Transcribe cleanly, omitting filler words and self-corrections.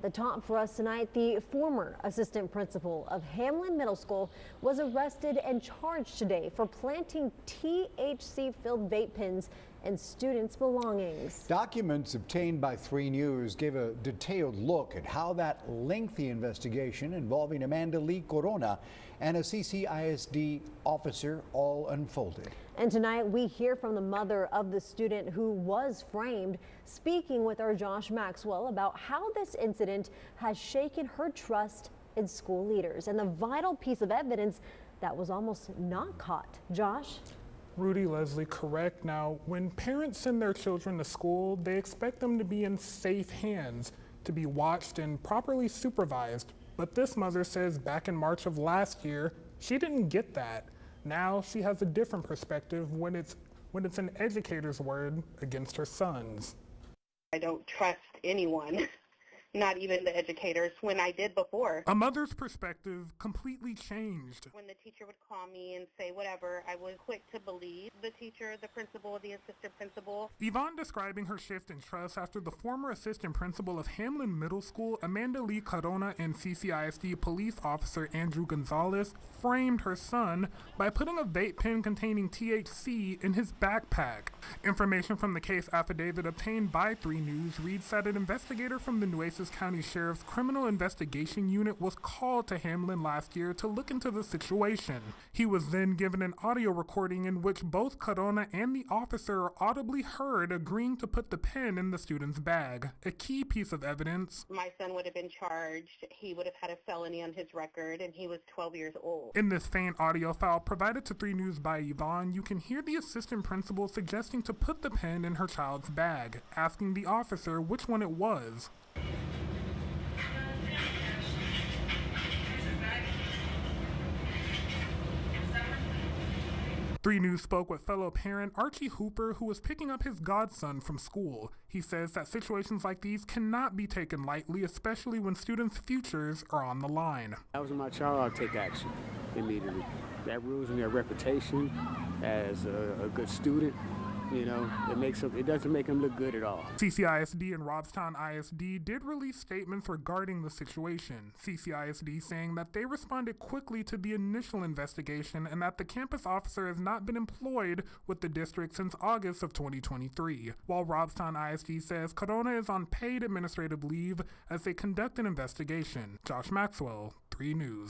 The top for us tonight, the former assistant principal of Hamlin Middle School was arrested and charged today for planting THC-filled vape pens in students' belongings. Documents obtained by 3 News gave a detailed look at how that lengthy investigation involving Amanda Lee Corona and a CCISD officer all unfolded. And tonight we hear from the mother of the student who was framed, speaking with our Josh Maxwell about how this incident has shaken her trust in school leaders and the vital piece of evidence that was almost not caught. Josh? Rudy, Leslie, correct. Now, when parents send their children to school, they expect them to be in safe hands, to be watched and properly supervised. But this mother says back in March of last year, she didn't get that. Now she has a different perspective when it's an educator's word against her sons. I don't trust anyone, not even the educators, when I did before. A mother's perspective completely changed. When the teacher would call me and say whatever, I was quick to believe the teacher, the principal, the assistant principal. Yvonne describing her shift in trust after the former assistant principal of Hamlin Middle School, Amanda Lee Corona, and CCISD police officer Andrew Gonzalez framed her son by putting a vape pen containing THC in his backpack. Information from the case affidavit obtained by 3 News reads that an investigator from the Nueces County Sheriff's Criminal Investigation Unit was called to Hamlin last year to look into the situation. He was then given an audio recording in which both Corona and the officer are audibly heard agreeing to put the pen in the student's bag, a key piece of evidence. My son would have been charged. He would have had a felony on his record, and he was 12 years old. In this faint audio file provided to 3 News by Yvonne, you can hear the assistant principal suggesting to put the pen in her child's bag, asking the officer which one it was. 3 News spoke with fellow parent Archie Hooper, who was picking up his godson from school. He says that situations like these cannot be taken lightly, especially when students' futures are on the line. If that was my child, I'd take action immediately. That ruins their reputation as a good student. You know, it doesn't make them look good at all. CCISD and Robstown ISD did release statements regarding the situation. CCISD saying that they responded quickly to the initial investigation and that the campus officer has not been employed with the district since August of 2023. While Robstown ISD says Corona is on paid administrative leave as they conduct an investigation. Josh Maxwell, 3 News.